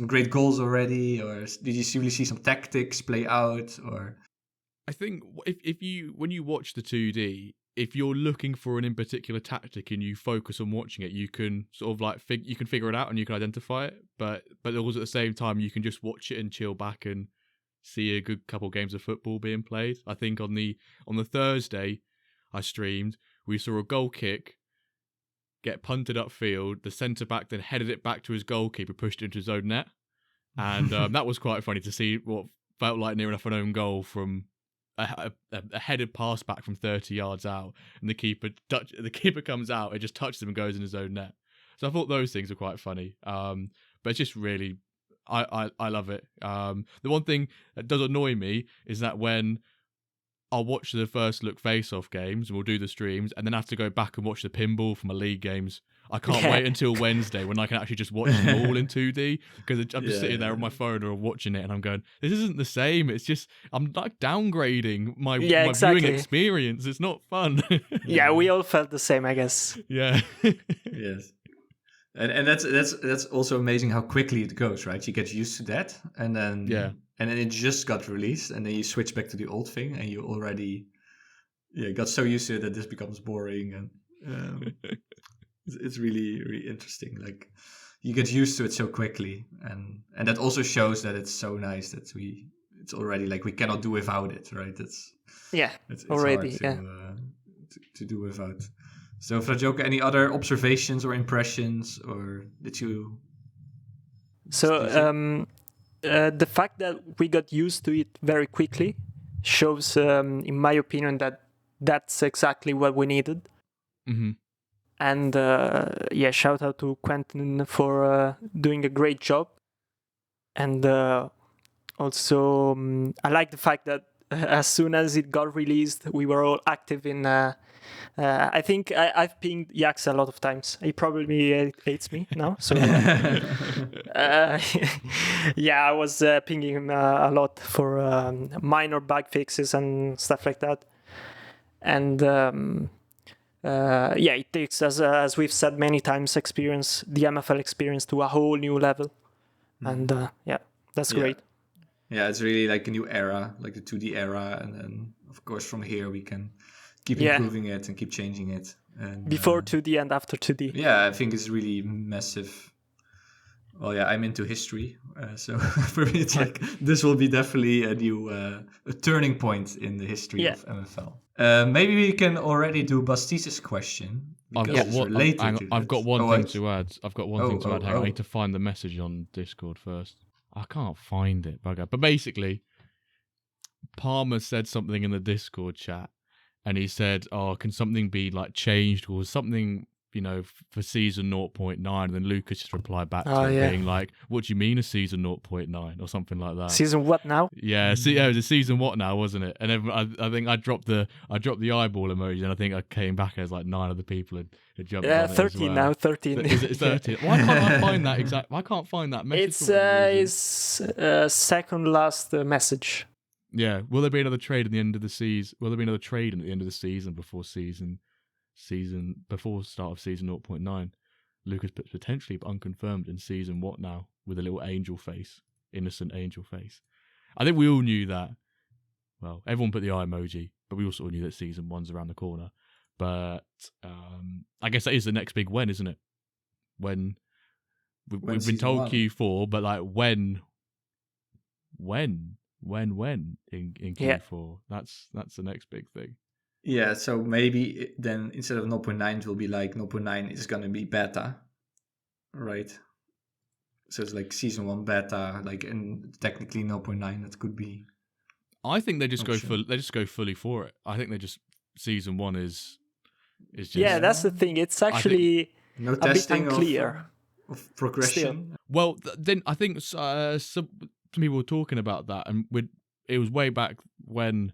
great goals already, or did you really see some tactics play out? Or I think when you watch the 2D, if you're looking for an in particular tactic and you focus on watching it, you can sort of like you can figure it out and you can identify it. But also at the same time, you can just watch it and chill back and see a good couple games of football being played. I think on the Thursday I streamed, we saw a goal kick get punted upfield. The centre back then headed it back to his goalkeeper, pushed it into his own net, and that was quite funny to see what felt like near enough an own goal from a headed pass back from 30 yards out, and the keeper comes out, it just touches him and goes in his own net. So I thought those things were quite funny. But it's just really, I love it. The one thing that does annoy me is that when I'll watch the first look face-off games and we'll do the streams, and then I have to go back and watch the pinball for my league games. I can't wait until Wednesday when I can actually just watch them all in 2D, because I'm just sitting there on my phone or watching it and I'm going, this isn't the same. It's just, I'm like downgrading my viewing experience. It's not fun. Yeah, we all felt the same, I guess. Yeah. Yes. And that's also amazing how quickly it goes, right? You get used to that, and then it just got released, and then you switch back to the old thing, and you already got so used to it that this becomes boring, and it's really, really interesting. Like, you get used to it so quickly, and that also shows that it's so nice that it's already like we cannot do without it, right? It's already hard to do without. So, FraGioco, any other observations or impressions, or did you? So, the fact that we got used to it very quickly shows, in my opinion, that that's exactly what we needed. Mm-hmm. And shout out to Quentin for doing a great job. And also, I like the fact that as soon as it got released, we were all active in. I think I've pinged Yax a lot of times. He probably hates me now. So I was pinging him a lot for minor bug fixes and stuff like that. And it takes, as we've said many times, the MFL experience to a whole new level. And that's great. Yeah, it's really like a new era, like the 2D era, and then of course from here we can keep improving it and keep changing it. And before 2D and after 2D. Yeah, I think it's really massive. Well, yeah, I'm into history, so for me it's like this will be definitely a new a turning point in the history of MFL. Maybe we can already do Bastise's question. I've got one thing to add. Hang on, I need to find the message on Discord first. I can't find it, bugger. But basically, Palmer said something in the Discord chat, and he said, "Oh, can something be like changed or something, for season 0.9?" And then Lucas just replied back to him being like, "What do you mean a season 0.9 or something like that?" Season what now? Yeah, it was a season what now, wasn't it? And I think I dropped the eyeball emoji, and I think I came back as like 9 other people had jumped. Yeah, on it 13 as well. now. 13. Is it 13? Why can't I find that exact? Why can't I find that message? It's his second last message. Yeah. Will there be another trade at the end of the season? Will there be another trade at the end of the season before start of season 0.9? Lucas puts potentially but unconfirmed in season what now, with a little angel face, innocent angel face. I think we all knew that. Well, everyone put the eye emoji, but we also knew that season 1's around the corner. But I guess that is the next big when, isn't it? When we've been told 1? Q4, but like when in Q4? That's the next big thing. Yeah, so maybe then instead of 0.9, it will be like 0.9 is going to be beta, right? So it's like season 1 beta, like, and technically 0.9 that could be. I think they just go fully for it. I think they just season 1 is just. Yeah, that's the thing. It's actually no a bit unclear of progression. Still. Well, then I think some people were talking about that, and it was way back when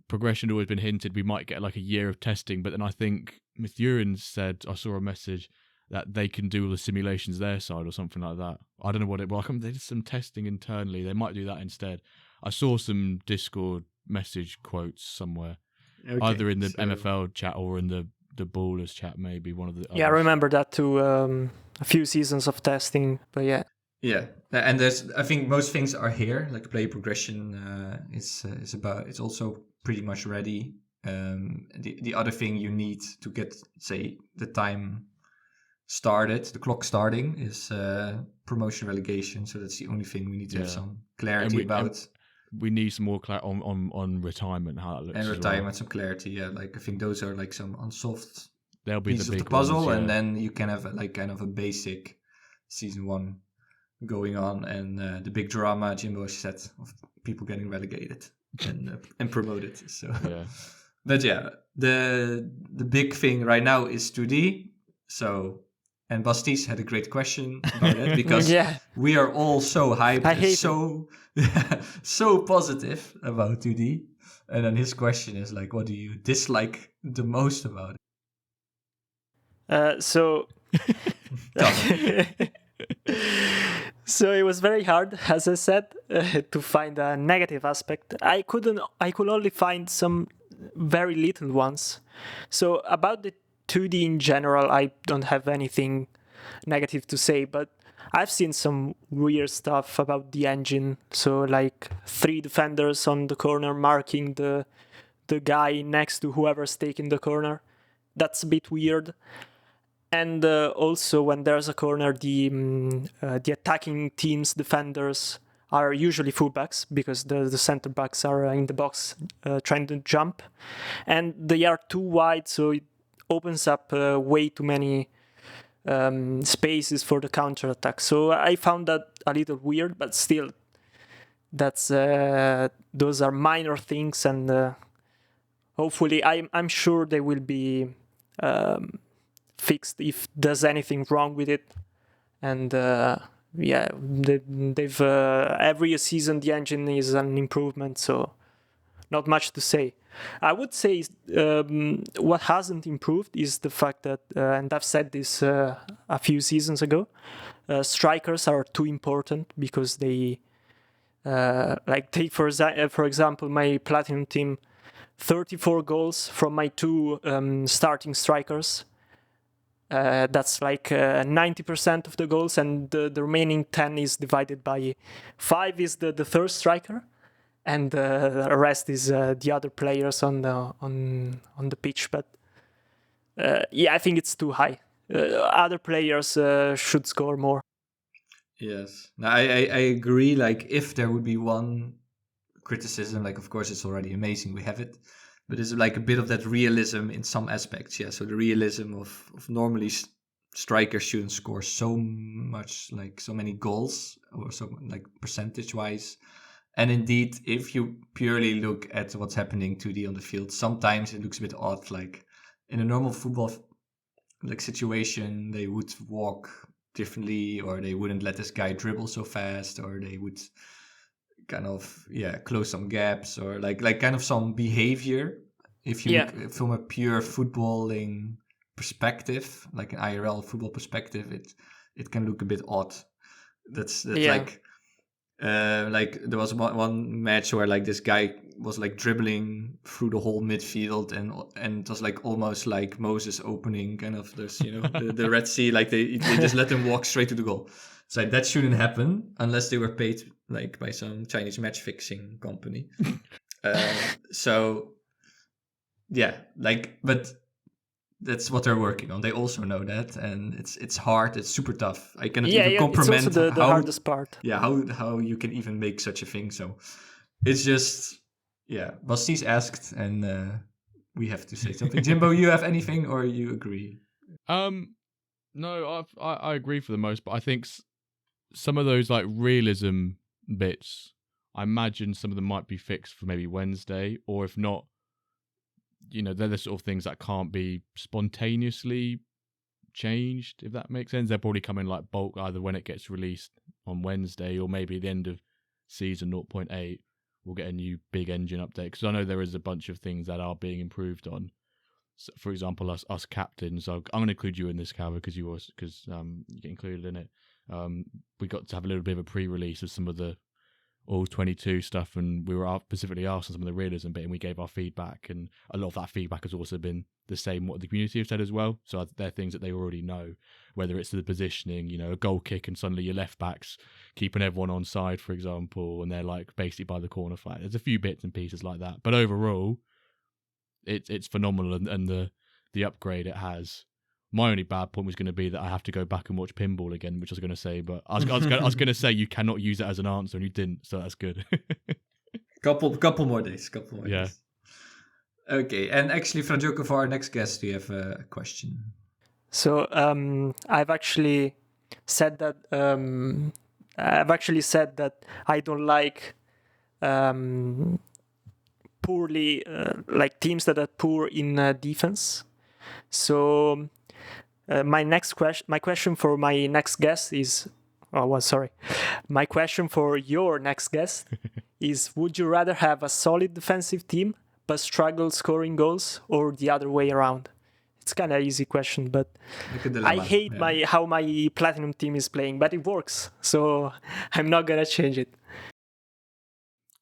progression had always been hinted we might get like a year of testing, but then I think Mithurin said, I saw a message that they can do all the simulations their side or something like that. I don't know what it was. They did some testing internally. They might do that instead. I saw some Discord message quotes somewhere, either in the MFL chat or in the Ballers chat, maybe one of the others. I remember that too. A few seasons of testing, but yeah. Yeah, and I think most things are here. Like play progression is it's also pretty much ready. The other thing you need to get, say, the time started, the clock starting, is promotion relegation. So that's the only thing we need to have some clarity about. We need some more clarity on retirement, how that looks. And retirement, some clarity. Yeah, like I think those are like some unsolved They'll be pieces the big of the puzzle, ones, and then you can have like kind of a basic season 1 going on, and the big drama Jimbo said of people getting relegated and promoted. So, but yeah, the big thing right now is 2D. So, and Bastis had a great question about that because we are all so hyped, so positive about 2D. And then his question is like, what do you dislike the most about it? So it was very hard, as I said, to find a negative aspect. I could only find some very little ones. So about the 2D in general, I don't have anything negative to say, but I've seen some weird stuff about the engine. So like 3 defenders on the corner marking the guy next to whoever's taking the corner. That's a bit weird. And also when there's a corner, the attacking team's defenders are usually fullbacks because the center backs are in the box trying to jump. And they are too wide, so it opens up way too many spaces for the counter attack. So I found that a little weird, but still, that's those are minor things, and hopefully, I'm sure they will be fixed if there's anything wrong with it. And they've every season the engine is an improvement, so not much to say. I would say what hasn't improved is the fact that, and I've said this a few seasons ago, strikers are too important because they, take for example my platinum team, 34 goals from my 2 starting strikers. That's like 90% of the goals, and the remaining 10 is divided by 5 is the third striker. And the rest is the other players on the pitch, but I think it's too high. Other players should score more. Yes, now, I agree. Like if there would be one criticism, like of course it's already amazing we have it, but it's like a bit of that realism in some aspects. Yeah, so the realism of normally strikers shouldn't score so much, like so many goals, or so like percentage wise. And indeed, if you purely look at what's happening 2D on the field, sometimes it looks a bit odd. Like in a normal football like situation, they would walk differently, or they wouldn't let this guy dribble so fast, or they would kind of close some gaps, or like kind of some behavior. If you look from a pure footballing perspective, like an IRL football perspective, it can look a bit odd. That's like there was one match where like this guy was like dribbling through the whole midfield, and it was like almost like Moses opening kind of this, the Red Sea, like they just let him walk straight to the goal. So that shouldn't happen unless they were paid like by some Chinese match fixing company. But that's what they're working on. They also know that, and it's hard. It's super tough. I cannot even comprehend it's also the hardest part. Yeah, how you can even make such a thing. So it's just Bastis asked, and we have to say something. Jimbo, you have anything, or you agree? No, I agree for the most, but I think some of those like realism bits, I imagine some of them might be fixed for maybe Wednesday, or if not, they're the sort of things that can't be spontaneously changed, if that makes sense. They'll probably come in like bulk, either when it gets released on Wednesday, or maybe at the end of season 0.8, we'll get a new big engine update. Because I know there is a bunch of things that are being improved on. So, for example, us captains, I'm going to include you in this, Calvin, because you get included in it. We got to have a little bit of a pre-release of some of the all 22 stuff, and we were specifically asked on some of the realism bit, and we gave our feedback, and a lot of that feedback has also been the same what the community have said as well. So they're things that they already know, whether it's the positioning, a goal kick and suddenly your left back's keeping everyone on side, for example, and they're like basically by the corner flag. There's a few bits and pieces like that, but overall it's phenomenal, and the upgrade it has My only bad point was going to be that I have to go back and watch pinball again, which I was going to say, but I was going to say you cannot use it as an answer, and you didn't, so that's good. Couple more days. Days. Okay, and actually, FraGioco, for our next guest, we have a question. So I've actually said that I don't like poorly like teams that are poor in defense. So my question for my next guest is, my question for your next guest is: would you rather have a solid defensive team but struggle scoring goals, or the other way around? It's kind of an easy question, but I hate how my platinum team is playing, but it works, so I'm not gonna change it.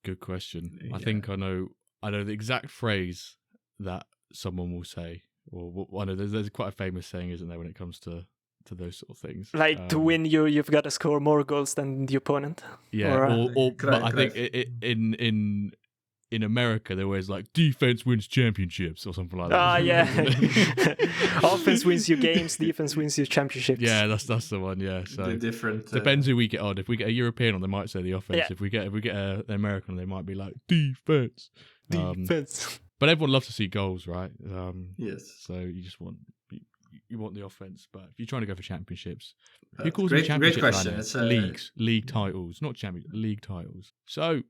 Good question. Yeah. I think I know the exact phrase that someone will say, or I know there's quite a famous saying, isn't there, when it comes to those sort of things? Like to win, you've got to score more goals than the opponent. Yeah, but I think in America, they're always like, defense wins championships or something like that. Yeah. Offense wins you games, defense wins you championships. Yeah, that's the one, yeah. So the different depends who we get on. If we get a European on, they might say the offense. Yeah. If we get an American, they might be like, defense. But everyone loves to see goals, right? Yes. So you just want the offense, but if you're trying to go for championships, who calls them championships? Great question. It's league titles, not champions, league titles. So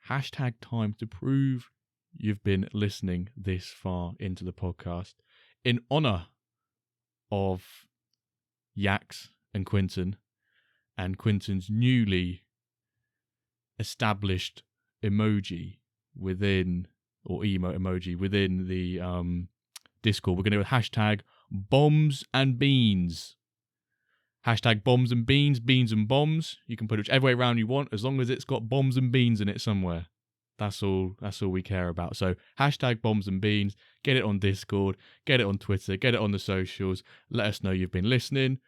#time to prove you've been listening this far into the podcast. In honor of Yax and Quinton's newly established emoji within, or emoji within the Discord, we're going to go with #bombs and beans. #bombs and beans, beans and bombs. You can put it whichever way around you want, as long as it's got bombs and beans in it somewhere. That's all we care about. So #bombs and beans. Get it on Discord, get it on Twitter, get it on the socials. Let us know you've been listening.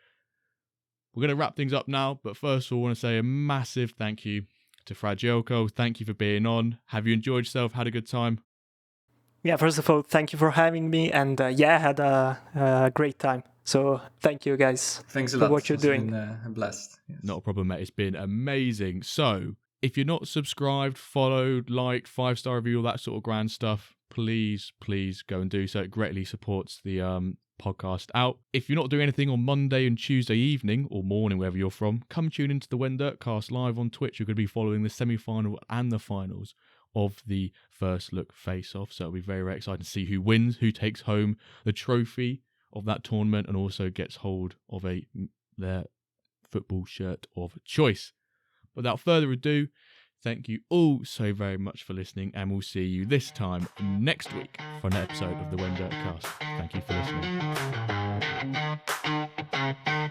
We're going to wrap things up now, but first of all, I want to say a massive thank you to FraGioco. Thank you for being on. Have you enjoyed yourself? Had a good time? Yeah, first of all, thank you for having me, and I had a great time. So thank you guys. Thanks a lot for what you're doing. Been blessed. Yes. Not a problem, mate. It's been amazing. So if you're not subscribed, followed, liked, 5-star review, all that sort of grand stuff, please go and do so. It greatly supports the podcast out. If you're not doing anything on Monday and Tuesday evening or morning, wherever you're from, come tune into the When Dirt Cast live on Twitch. You're going to be following the semi-final and the finals of the First Look face-off. So it'll be very, very exciting to see who wins, who takes home the trophy of that tournament, and also gets hold of their football shirt of choice. Without further ado, thank you all so very much for listening, and we'll see you this time next week for an episode of the When Dirt Cast. Thank you for listening.